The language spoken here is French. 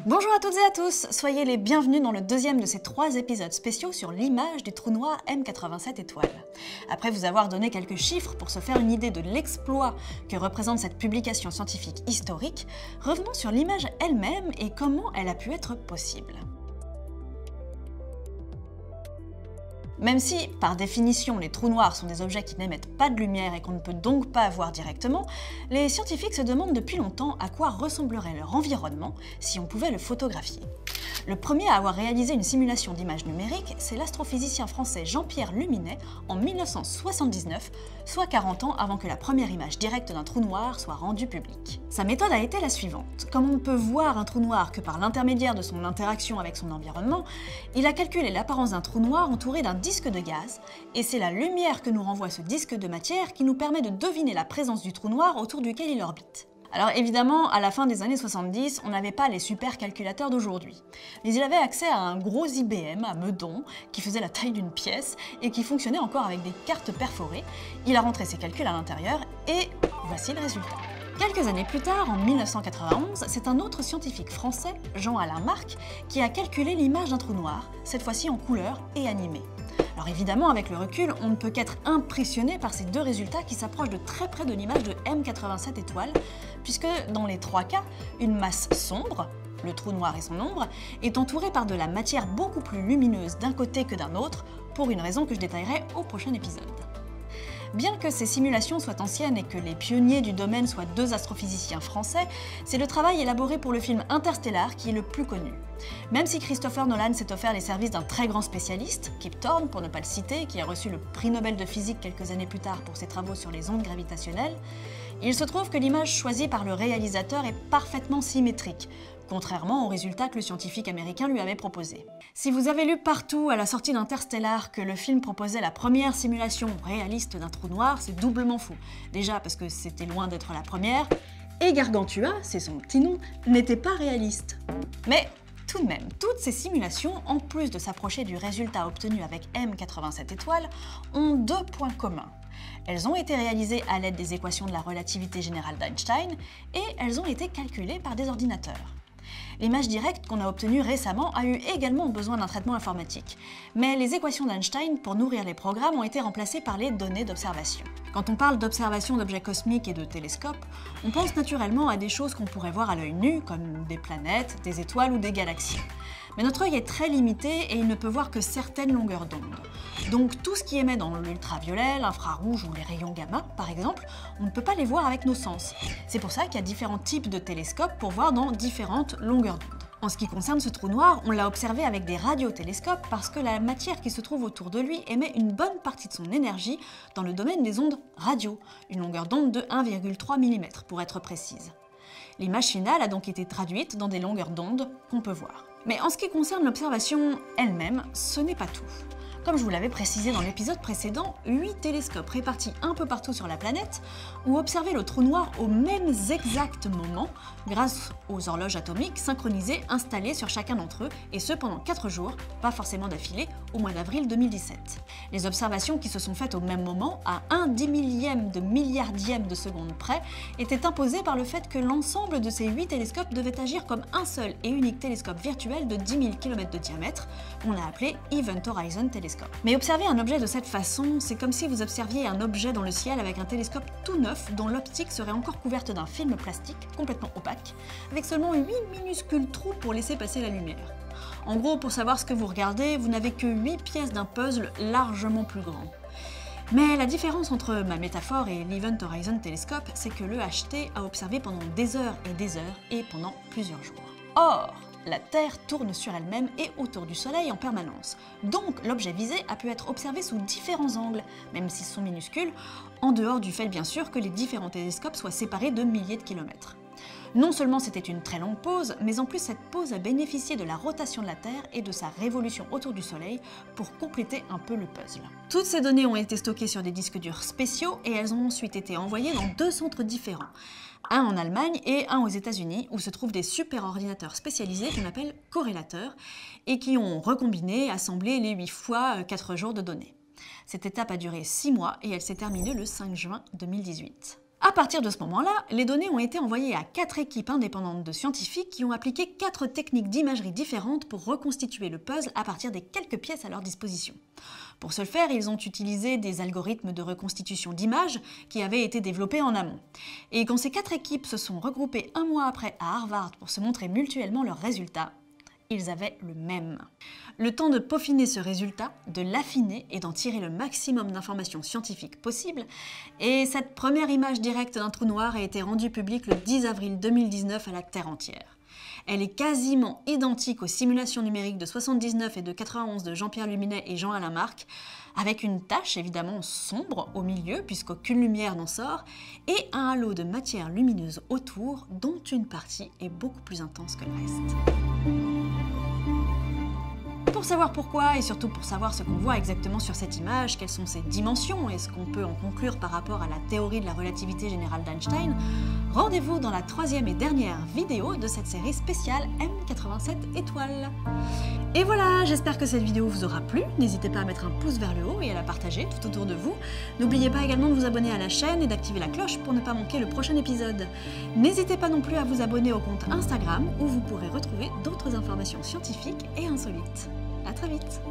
Bonjour à toutes et à tous, soyez les bienvenus dans le deuxième de ces 3 épisodes spéciaux sur l'image du trou noir M87 étoiles. Après vous avoir donné quelques chiffres pour se faire une idée de l'exploit que représente cette publication scientifique historique, revenons sur l'image elle-même et comment elle a pu être possible. Même si, par définition, les trous noirs sont des objets qui n'émettent pas de lumière et qu'on ne peut donc pas voir directement, les scientifiques se demandent depuis longtemps à quoi ressemblerait leur environnement si on pouvait le photographier. Le premier à avoir réalisé une simulation d'image numérique, c'est l'astrophysicien français Jean-Pierre Luminet en 1979, soit 40 ans avant que la première image directe d'un trou noir soit rendue publique. Sa méthode a été la suivante. Comme on ne peut voir un trou noir que par l'intermédiaire de son interaction avec son environnement, il a calculé l'apparence d'un trou noir entouré d'un disque de gaz, et c'est la lumière que nous renvoie ce disque de matière qui nous permet de deviner la présence du trou noir autour duquel il orbite. Alors évidemment, à la fin des années 70, on n'avait pas les supercalculateurs d'aujourd'hui. Mais il avait accès à un gros IBM à Meudon, qui faisait la taille d'une pièce et qui fonctionnait encore avec des cartes perforées. Il a rentré ses calculs à l'intérieur et voici le résultat. Quelques années plus tard, en 1991, c'est un autre scientifique français, Jean-Alain Marc, qui a calculé l'image d'un trou noir, cette fois-ci en couleur et animé. Alors évidemment, avec le recul, on ne peut qu'être impressionné par ces deux résultats qui s'approchent de très près de l'image de M87 étoiles, puisque dans les 3 cas, une masse sombre, le trou noir et son ombre, est entourée par de la matière beaucoup plus lumineuse d'un côté que d'un autre, pour une raison que je détaillerai au prochain épisode. Bien que ces simulations soient anciennes et que les pionniers du domaine soient 2 astrophysiciens français, c'est le travail élaboré pour le film Interstellar qui est le plus connu. Même si Christopher Nolan s'est offert les services d'un très grand spécialiste, Kip Thorne pour ne pas le citer, qui a reçu le prix Nobel de physique quelques années plus tard pour ses travaux sur les ondes gravitationnelles, il se trouve que l'image choisie par le réalisateur est parfaitement symétrique, contrairement au résultat que le scientifique américain lui avait proposé. Si vous avez lu partout à la sortie d'Interstellar que le film proposait la première simulation réaliste d'un trou noir, c'est doublement faux. Déjà parce que c'était loin d'être la première, et Gargantua, c'est son petit nom, n'était pas réaliste. Mais tout de même, toutes ces simulations, en plus de s'approcher du résultat obtenu avec M87 étoiles, ont 2 points communs. Elles ont été réalisées à l'aide des équations de la relativité générale d'Einstein et elles ont été calculées par des ordinateurs. L'image directe qu'on a obtenue récemment a eu également besoin d'un traitement informatique, mais les équations d'Einstein pour nourrir les programmes ont été remplacées par les données d'observation. Quand on parle d'observation d'objets cosmiques et de télescopes, on pense naturellement à des choses qu'on pourrait voir à l'œil nu, comme des planètes, des étoiles ou des galaxies. Mais notre œil est très limité et il ne peut voir que certaines longueurs d'onde. Donc tout ce qui émet dans l'ultraviolet, l'infrarouge ou les rayons gamma, par exemple, on ne peut pas les voir avec nos sens. C'est pour ça qu'il y a différents types de télescopes pour voir dans différentes longueurs d'onde. En ce qui concerne ce trou noir, on l'a observé avec des radiotélescopes parce que la matière qui se trouve autour de lui émet une bonne partie de son énergie dans le domaine des ondes radio, une longueur d'onde de 1,3 mm pour être précise. L'image finale a donc été traduite dans des longueurs d'onde qu'on peut voir. Mais en ce qui concerne l'observation elle-même, ce n'est pas tout. Comme je vous l'avais précisé dans l'épisode précédent, 8 télescopes répartis un peu partout sur la planète ont observé le trou noir aux mêmes exacts moments grâce aux horloges atomiques synchronisées installées sur chacun d'entre eux, et ce pendant 4 jours, pas forcément d'affilée, au mois d'avril 2017. Les observations qui se sont faites au même moment, à 1/10 millième de milliardième de seconde près, étaient imposées par le fait que l'ensemble de ces 8 télescopes devait agir comme un seul et unique télescope virtuel de 10 000 km de diamètre, qu'on a appelé Event Horizon Telescope. Mais observer un objet de cette façon, c'est comme si vous observiez un objet dans le ciel avec un télescope tout neuf dont l'optique serait encore couverte d'un film plastique complètement opaque, avec seulement 8 minuscules trous pour laisser passer la lumière. En gros, pour savoir ce que vous regardez, vous n'avez que 8 pièces d'un puzzle largement plus grand. Mais la différence entre ma métaphore et l'Event Horizon Telescope, c'est que le HT a observé pendant des heures et pendant plusieurs jours. Or, la Terre tourne sur elle-même et autour du Soleil en permanence. Donc l'objet visé a pu être observé sous différents angles, même s'ils sont minuscules, en dehors du fait bien sûr que les différents télescopes soient séparés de milliers de kilomètres. Non seulement c'était une très longue pause, mais en plus cette pause a bénéficié de la rotation de la Terre et de sa révolution autour du Soleil pour compléter un peu le puzzle. Toutes ces données ont été stockées sur des disques durs spéciaux et elles ont ensuite été envoyées dans 2 centres différents. Un en Allemagne et un aux États-Unis, où se trouvent des superordinateurs spécialisés qu'on appelle corrélateurs et qui ont recombiné, assemblé les 8 fois 4 jours de données. Cette étape a duré 6 mois et elle s'est terminée le 5 juin 2018. À partir de ce moment-là, les données ont été envoyées à 4 équipes indépendantes de scientifiques qui ont appliqué 4 techniques d'imagerie différentes pour reconstituer le puzzle à partir des quelques pièces à leur disposition. Pour ce faire, ils ont utilisé des algorithmes de reconstitution d'images qui avaient été développés en amont. Et quand ces 4 équipes se sont regroupées un mois après à Harvard pour se montrer mutuellement leurs résultats, ils avaient le même. Le temps de peaufiner ce résultat, de l'affiner et d'en tirer le maximum d'informations scientifiques possibles, et cette première image directe d'un trou noir a été rendue publique le 10 avril 2019 à la Terre entière. Elle est quasiment identique aux simulations numériques de 79 et de 91 de Jean-Pierre Luminet et Jean-Alain Marc, avec une tache évidemment sombre au milieu puisqu'aucune lumière n'en sort, et un halo de matière lumineuse autour dont une partie est beaucoup plus intense que le reste. Pour savoir pourquoi et surtout pour savoir ce qu'on voit exactement sur cette image, quelles sont ses dimensions et ce qu'on peut en conclure par rapport à la théorie de la relativité générale d'Einstein, rendez-vous dans la 3e et dernière vidéo de cette série spéciale M87 étoiles. Et voilà, j'espère que cette vidéo vous aura plu. N'hésitez pas à mettre un pouce vers le haut et à la partager tout autour de vous. N'oubliez pas également de vous abonner à la chaîne et d'activer la cloche pour ne pas manquer le prochain épisode. N'hésitez pas non plus à vous abonner au compte Instagram où vous pourrez retrouver d'autres informations scientifiques et insolites. À très vite!